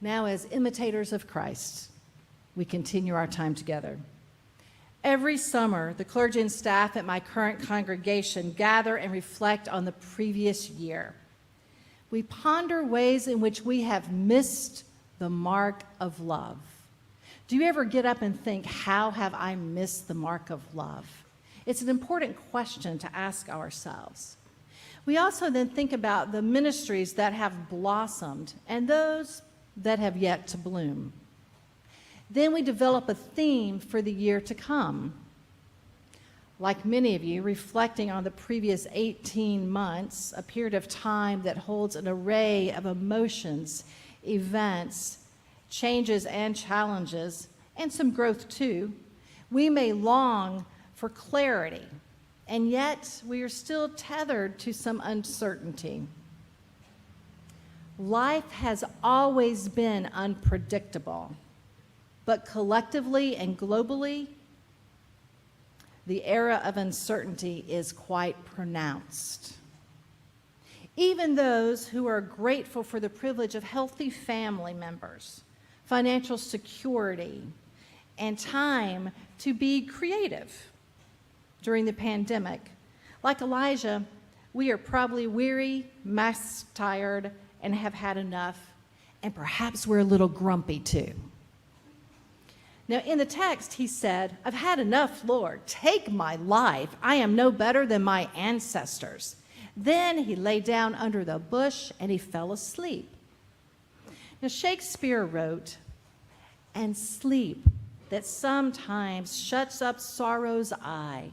Now, as imitators of Christ, we continue our time together. Every summer, the clergy and staff at my current congregation gather and reflect on the previous year. We ponder ways in which we have missed the mark of love. Do you ever get up and think, how have I missed the mark of love? It's an important question to ask ourselves. We also then think about the ministries that have blossomed and those that have yet to bloom. Then we develop a theme for the year to come. Like many of you, reflecting on the previous 18 months, a period of time that holds an array of emotions, events, changes and challenges, and some growth too, we may long for clarity, and yet we are still tethered to some uncertainty. Life has always been unpredictable, but collectively and globally, the era of uncertainty is quite pronounced. Even those who are grateful for the privilege of healthy family members, financial security, and time to be creative during the pandemic, like Elijah, we are probably weary, mass-tired, and have had enough, and perhaps we're a little grumpy too. Now, in the text, he said, "I've had enough, Lord. Take my life. I am no better than my ancestors." Then he lay down under the bush and he fell asleep. Now, Shakespeare wrote, "And sleep that sometimes shuts up sorrow's eye,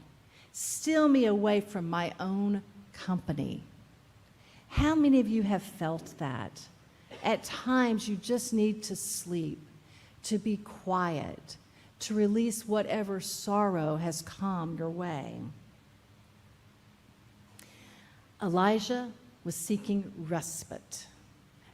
steal me away from my own company." How many of you have felt that? At times, you just need to sleep, to be quiet, to release whatever sorrow has come your way. Elijah was seeking respite.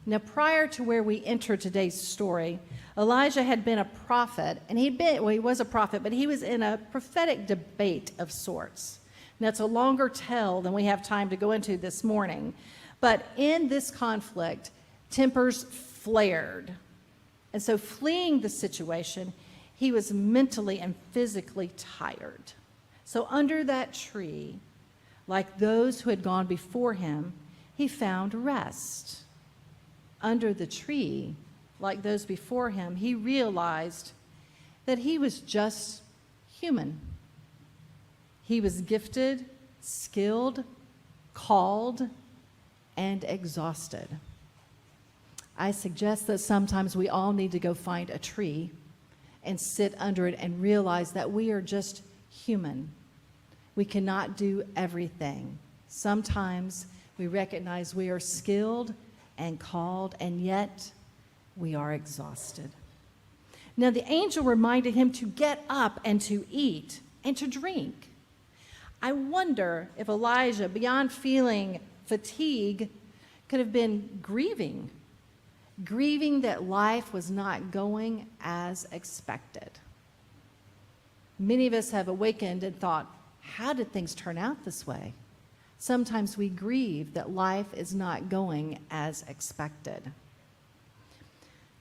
Now, prior to where we enter today's story, Elijah had been a prophet, and he was a prophet, but he was in a prophetic debate of sorts. Now, it's a longer tale than we have time to go into this morning, but in this conflict, tempers flared. And so, fleeing the situation, he was mentally and physically tired. So, under that tree, like those who had gone before him, he found rest. Under the tree, like those before him, he realized that he was just human. He was gifted, skilled, called, and exhausted. I suggest that sometimes we all need to go find a tree and sit under it and realize that we are just human. We cannot do everything. Sometimes we recognize we are skilled and called, and yet we are exhausted. Now, the angel reminded him to get up and to eat and to drink. I wonder if Elijah, beyond feeling fatigue, could have been grieving that life was not going as expected. Many of us have awakened and thought, how did things turn out this way? Sometimes we grieve that life is not going as expected.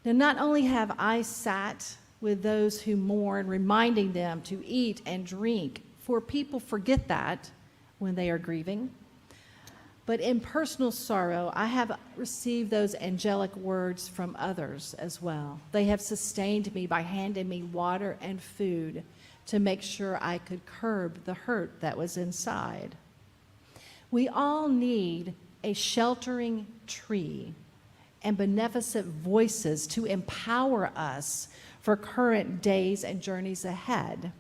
Now, not only have I sat with those who mourn, reminding them to eat and drink, for people forget that when they are grieving, but in personal sorrow, I have received those angelic words from others as well. They have sustained me by handing me water and food to make sure I could curb the hurt that was inside. We all need a sheltering tree and beneficent voices to empower us for current days and journeys ahead.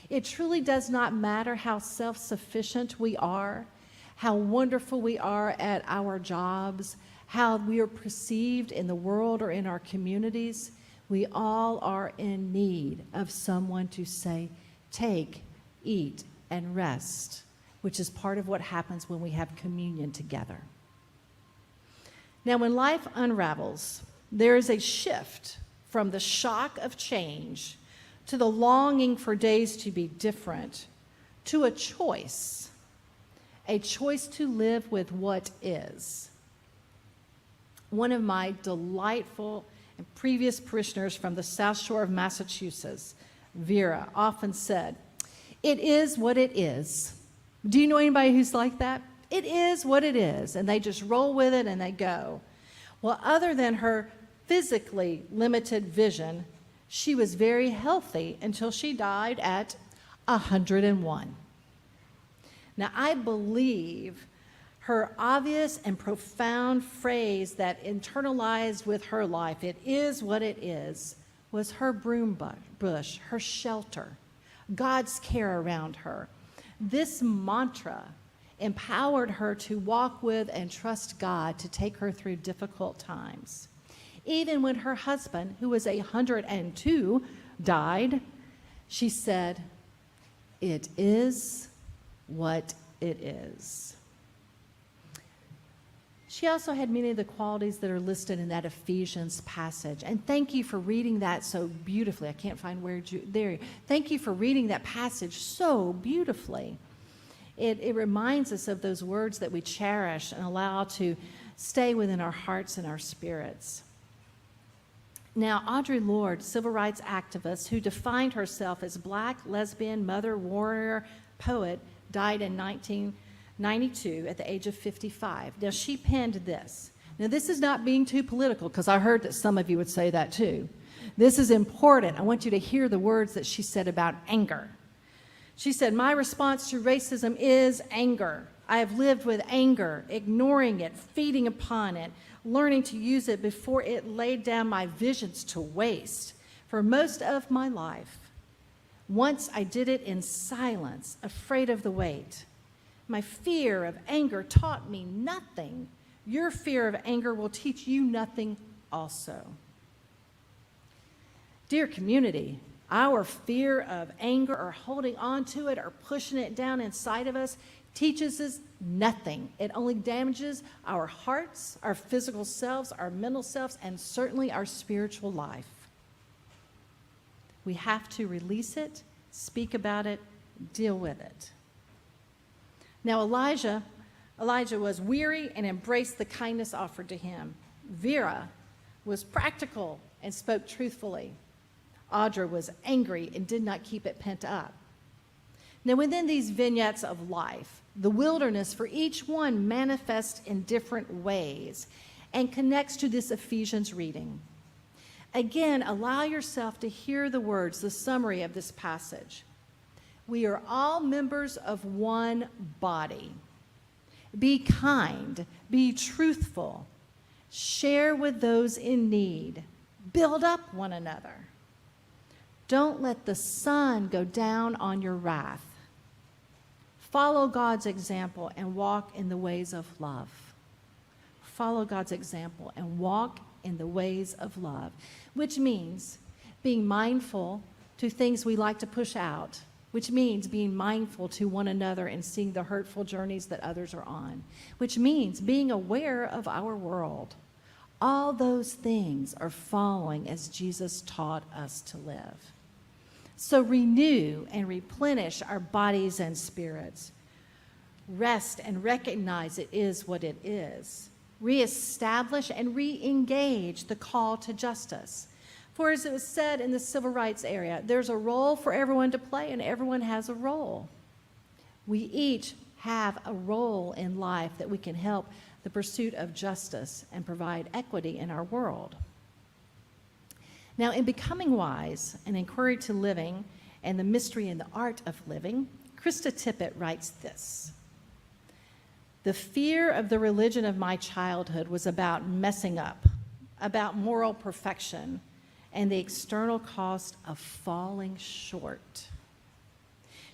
It truly does not matter how self-sufficient we are, how wonderful we are at our jobs, how we are perceived in the world or in our communities. We all are in need of someone to say, take, eat, and rest, which is part of what happens when we have communion together. Now, when life unravels, there is a shift from the shock of change to the longing for days to be different, to a choice to live with what is. One of my delightful and previous parishioners from the South Shore of Massachusetts, Vera, often said, "It is what it is." Do you know anybody who's like that? It is what it is, and they just roll with it and they go. Well, other than her physically limited vision, she was very healthy until she died at 101. Now, I believe her obvious and profound phrase that internalized with her life, "It is what it is," was her broom bush, her shelter, God's care around her. This mantra empowered her to walk with and trust God to take her through difficult times. Even when her husband, who was 102, died, she said, "It is what it is." She also had many of the qualities that are listed in that Ephesians passage. And thank you for reading that so beautifully. I can't find where there. Thank you for reading that passage so beautifully. It reminds us of those words that we cherish and allow to stay within our hearts and our spirits. Now, Audre Lorde, civil rights activist who defined herself as Black, lesbian, mother, warrior, poet, died in 1992 at the age of 55. Now, she penned this. Now, this is not being too political, because I heard that some of you would say that too. This is important. I want you to hear the words that she said about anger. She said, "My response to racism is anger. I have lived with anger, ignoring it, feeding upon it, learning to use it before it laid down my visions to waste for most of my life. Once I did it in silence, afraid of the weight. My fear of anger taught me nothing. Your fear of anger will teach you nothing also." Dear community, our fear of anger or holding on to it or pushing it down inside of us teaches us nothing. It only damages our hearts, our physical selves, our mental selves, and certainly our spiritual life. We have to release it, speak about it, deal with it. Now, Elijah was weary and embraced the kindness offered to him. Vera was practical and spoke truthfully. Audra was angry and did not keep it pent up. Now, within these vignettes of life, the wilderness for each one manifests in different ways and connects to this Ephesians reading. Again, allow yourself to hear the words, the summary of this passage. We are all members of one body. Be kind, be truthful, share with those in need, build up one another. Don't let the sun go down on your wrath. Follow God's example and walk in the ways of love. Follow God's example and walk in the ways of love, which means being mindful to things we like to push out, which means being mindful to one another and seeing the hurtful journeys that others are on, which means being aware of our world. All those things are following as Jesus taught us to live. So renew and replenish our bodies and spirits. Rest and recognize it is what it is. Reestablish and re-engage the call to justice. For as it was said in the civil rights area, there's a role for everyone to play and everyone has a role. We each have a role in life that we can help the pursuit of justice and provide equity in our world. Now, in Becoming Wise, an inquiry to living and the mystery and the art of living, Krista Tippett writes this: "The fear of the religion of my childhood was about messing up, about moral perfection, and the external cost of falling short."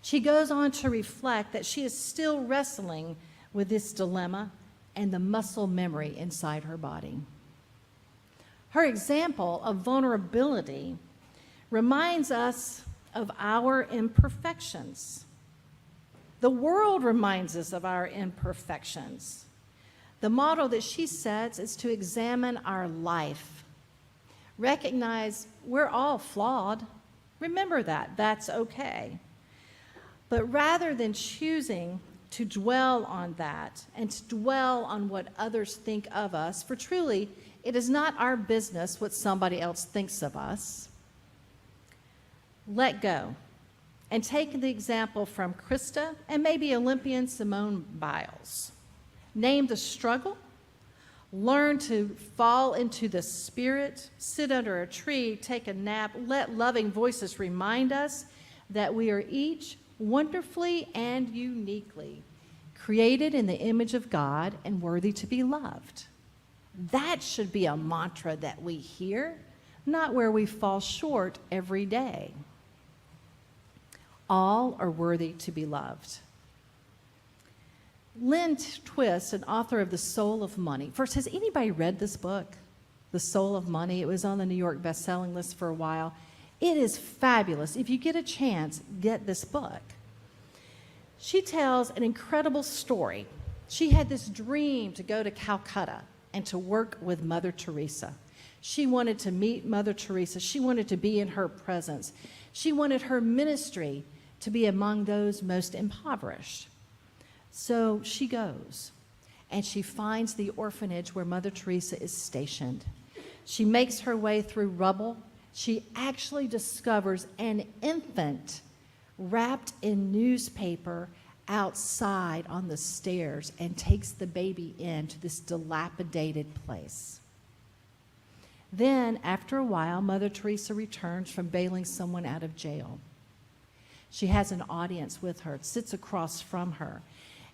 She goes on to reflect that she is still wrestling with this dilemma and the muscle memory inside her body. Her example of vulnerability reminds us of our imperfections. The world reminds us of our imperfections. The motto that she sets is to examine our life. Recognize we're all flawed. Remember that. That's okay. But rather than choosing to dwell on that and to dwell on what others think of us, for truly, It is not our business what somebody else thinks of us. Let go. And take the example from Krista and maybe Olympian Simone Biles. Name the struggle. Learn to fall into the Spirit. Sit under a tree. Take a nap. Let loving voices remind us that we are each wonderfully and uniquely created in the image of God and worthy to be loved. That should be a mantra that we hear, not where we fall short every day. All are worthy to be loved. Lynn Twist, an author of The Soul of Money. First, has anybody read this book, The Soul of Money? It was on the New York best-selling list for a while. It is fabulous. If you get a chance, get this book. She tells an incredible story. She had this dream to go to Calcutta and to work with Mother Teresa. She wanted to meet Mother Teresa. She wanted to be in her presence. She wanted her ministry to be among those most impoverished. So she goes, and she finds the orphanage where Mother Teresa is stationed. She makes her way through rubble. She actually discovers an infant wrapped in newspaper outside on the stairs and takes the baby into this dilapidated place. Then, after a while, Mother Teresa returns from bailing someone out of jail. She has an audience with her, sits across from her.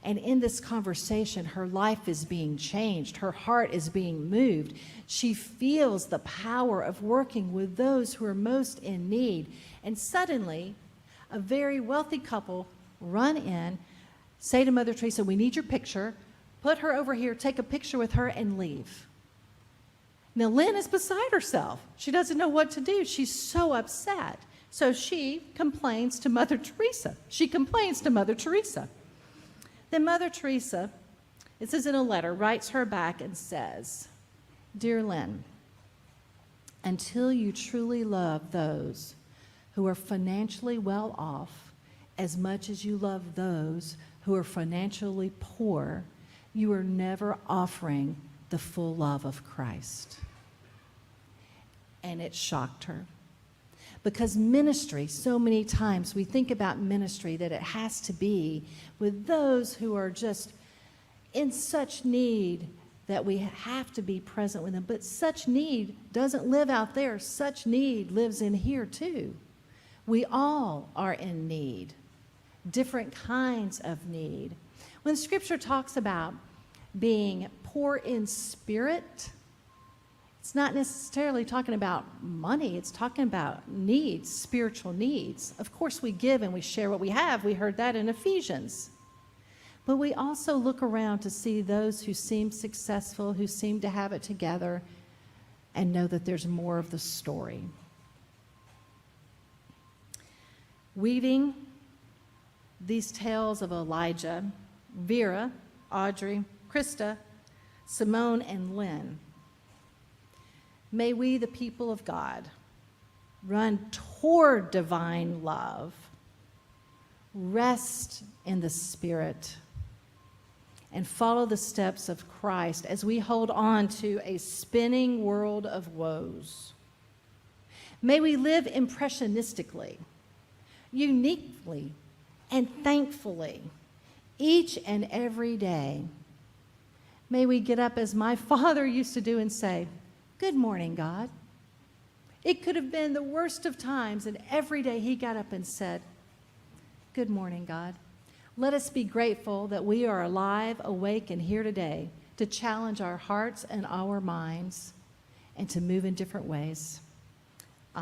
And in this conversation, her life is being changed. Her heart is being moved. She feels the power of working with those who are most in need. And suddenly, a very wealthy couple run in, say to Mother Teresa, "We need your picture. Put her over here, take a picture with her, and leave." Now, Lynn is beside herself. She doesn't know what to do. She's so upset. So she complains to Mother Teresa. Then Mother Teresa, it says in a letter, writes her back and says, "Dear Lynn, until you truly love those who are financially well off as much as you love those who are financially poor, you are never offering the full love of Christ." And it shocked her. Because ministry, so many times we think about ministry that it has to be with those who are just in such need that we have to be present with them. But such need doesn't live out there. Such need lives in here too. We all are in need, different kinds of need. When Scripture talks about being poor in spirit, it's not necessarily talking about money. It's talking about needs, spiritual needs. Of course, we give and we share what we have. We heard that in Ephesians. But we also look around to see those who seem successful, who seem to have it together, and know that there's more of the story. Weaving these tales of Elijah, Vera, Audrey, Krista, Simone, and Lynn, may we, the people of God, run toward divine love, rest in the Spirit, and follow the steps of Christ as we hold on to a spinning world of woes. May we live impressionistically, uniquely, and thankfully, each and every day. May we get up as my father used to do and say, "Good morning, God." It could have been the worst of times, and every day he got up and said, "Good morning, God." Let us be grateful that we are alive, awake, and here today to challenge our hearts and our minds and to move in different ways.